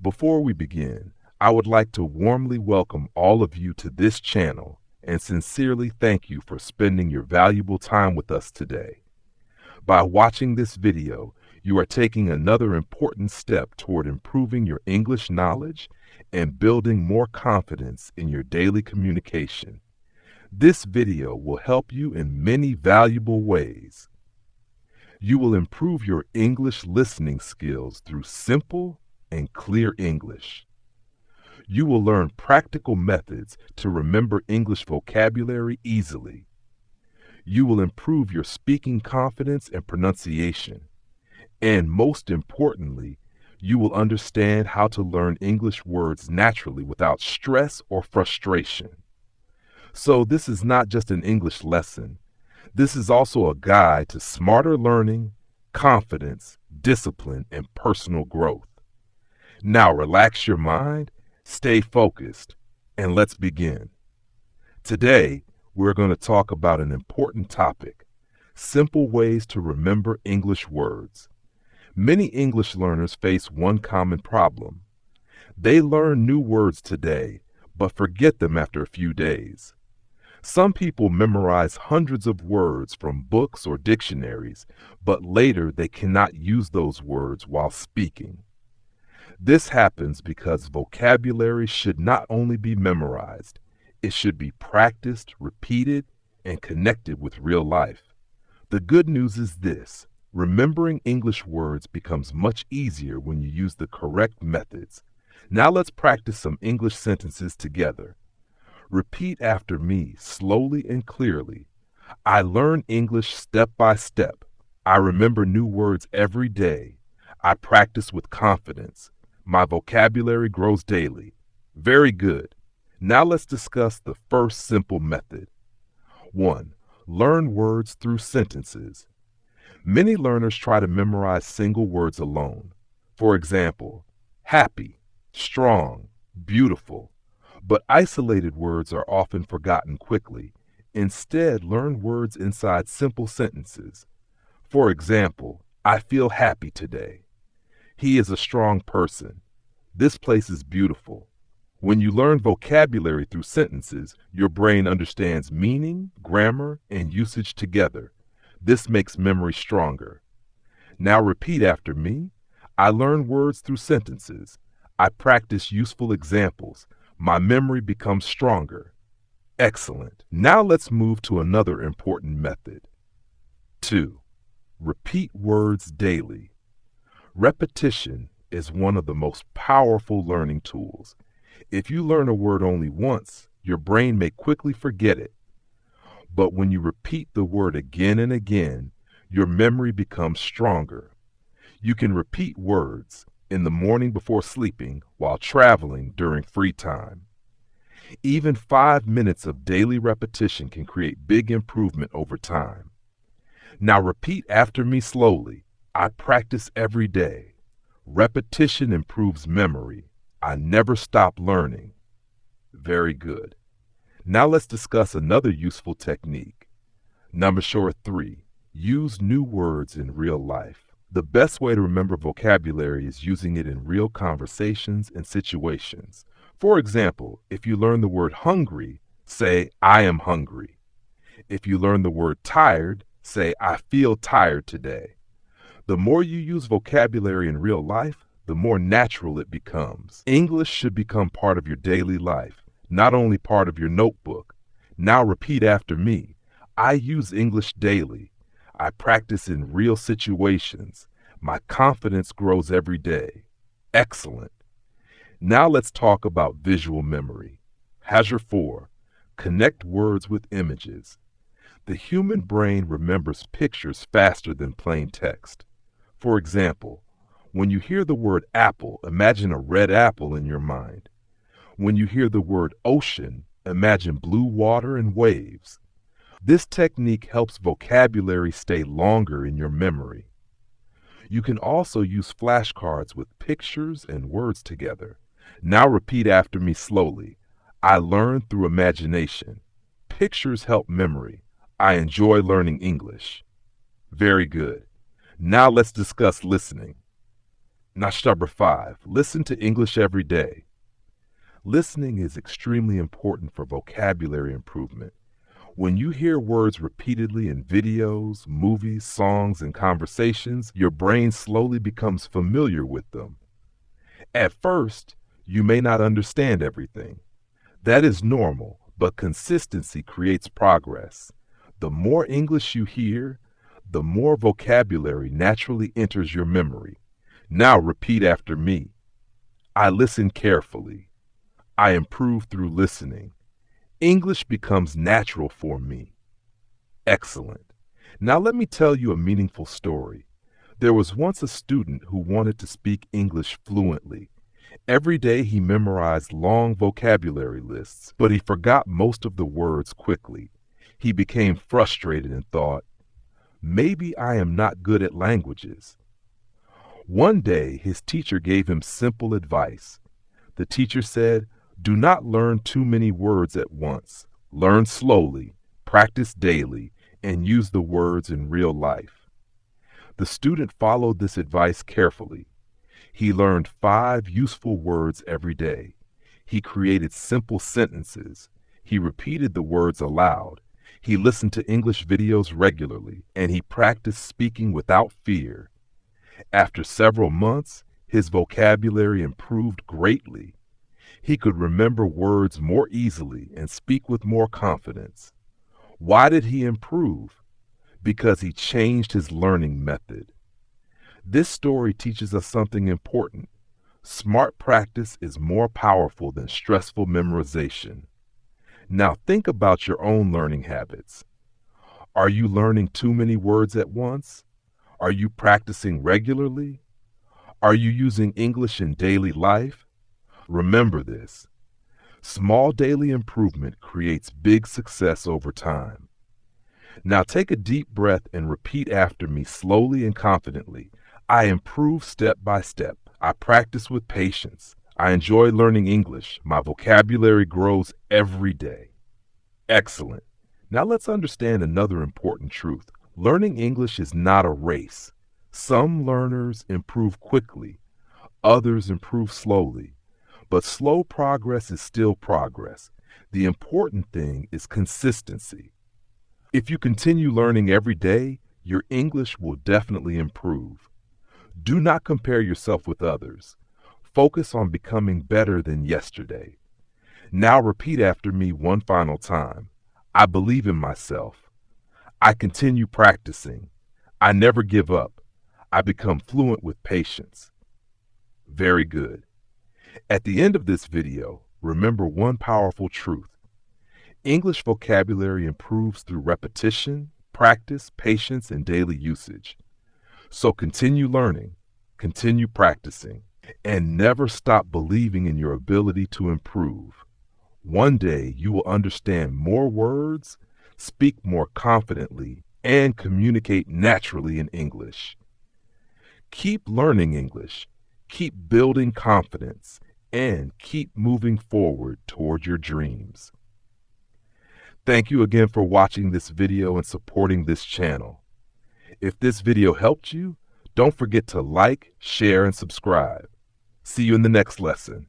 Before we begin, I would like to warmly welcome all of you to this channel and sincerely thank you for spending your valuable time with us today. By watching this video, you are taking another important step toward improving your English knowledge and building more confidence in your daily communication. This video will help you in many valuable ways. You will improve your English listening skills through simple and clear English. You will learn practical methods to remember English vocabulary easily. You will improve your speaking confidence and pronunciation. And most importantly, you will understand how to learn English words naturally without stress or frustration. So this is not just an English lesson. This is also a guide to smarter learning, confidence, discipline, and personal growth. Now relax your mind, stay focused, and let's begin. Today, we're going to talk about an important topic: simple ways to remember English words. Many English learners face one common problem. They learn new words today, but forget them after a few days. Some people memorize hundreds of words from books or dictionaries, but later they cannot use those words while speaking. This happens because vocabulary should not only be memorized, it should be practiced, repeated, and connected with real life. The good news is this: remembering English words becomes much easier when you use the correct methods. Now let's practice some English sentences together. Repeat after me slowly and clearly. I learn English step by step. I remember new words every day. I practice with confidence. My vocabulary grows daily. Very good. Now let's discuss the first simple method. 1. Learn words through sentences. Many learners try to memorize single words alone. For example, happy, strong, beautiful. But isolated words are often forgotten quickly. Instead, learn words inside simple sentences. For example, I feel happy today. He is a strong person. This place is beautiful. When you learn vocabulary through sentences, your brain understands meaning, grammar, and usage together. This makes memory stronger. Now repeat after me. I learn words through sentences. I practice useful examples. My memory becomes stronger. Excellent. Now let's move to another important method. 2. Repeat words daily. Repetition is one of the most powerful learning tools. If you learn a word only once, your brain may quickly forget it. But when you repeat the word again and again, your memory becomes stronger. You can repeat words in the morning before sleeping, while traveling, during free time. Even 5 minutes of daily repetition can create big improvement over time. Now repeat after me slowly. I practice every day. Repetition improves memory. I never stop learning. Very good. Now let's discuss another useful technique. Number 3. Use new words in real life. The best way to remember vocabulary is using it in real conversations and situations. For example, if you learn the word hungry, say, I am hungry. If you learn the word tired, say, I feel tired today. The more you use vocabulary in real life, the more natural it becomes. English should become part of your daily life, not only part of your notebook. Now repeat after me. I use English daily. I practice in real situations. My confidence grows every day. Excellent. Now let's talk about visual memory. Hazard 4. Connect words with images. The human brain remembers pictures faster than plain text. For example, when you hear the word apple, imagine a red apple in your mind. When you hear the word ocean, imagine blue water and waves. This technique helps vocabulary stay longer in your memory. You can also use flashcards with pictures and words together. Now repeat after me slowly. I learn through imagination. Pictures help memory. I enjoy learning English. Very good. Now let's discuss listening. Number 5, listen to English every day. Listening is extremely important for vocabulary improvement. When you hear words repeatedly in videos, movies, songs, and conversations, your brain slowly becomes familiar with them. At first, you may not understand everything. That is normal, but consistency creates progress. The more English you hear, the more vocabulary naturally enters your memory. Now repeat after me. I listen carefully. I improve through listening. English becomes natural for me. Excellent. Now let me tell you a meaningful story. There was once a student who wanted to speak English fluently. Every day he memorized long vocabulary lists, but he forgot most of the words quickly. He became frustrated and thought, maybe I am not good at languages. One day his teacher gave him simple advice. The teacher said, do not learn too many words at once. Learn slowly, practice daily, and use the words in real life. The student followed this advice carefully. He learned 5 useful words every day. He created simple sentences. He repeated the words aloud. He listened to English videos regularly, and he practiced speaking without fear. After several months, his vocabulary improved greatly. He could remember words more easily and speak with more confidence. Why did he improve? Because he changed his learning method. This story teaches us something important. Smart practice is more powerful than stressful memorization. Now think about your own learning habits. Are you learning too many words at once? Are you practicing regularly? Are you using English in daily life? Remember this. Small daily improvement creates big success over time. Now take a deep breath and repeat after me slowly and confidently. I improve step by step. I practice with patience. I enjoy learning English. My vocabulary grows every day. Excellent. Now let's understand another important truth. Learning English is not a race. Some learners improve quickly. Others improve slowly. But slow progress is still progress. The important thing is consistency. If you continue learning every day, your English will definitely improve. Do not compare yourself with others. Focus on becoming better than yesterday. Now repeat after me one final time. I believe in myself. I continue practicing. I never give up. I become fluent with patience. Very good. At the end of this video, remember one powerful truth. English vocabulary improves through repetition, practice, patience, and daily usage. So continue learning, continue practicing, and never stop believing in your ability to improve. One day you will understand more words, speak more confidently, and communicate naturally in English. Keep learning English, keep building confidence, and keep moving forward toward your dreams. Thank you again for watching this video and supporting this channel. If this video helped you, don't forget to like, share, and subscribe. See you in the next lesson.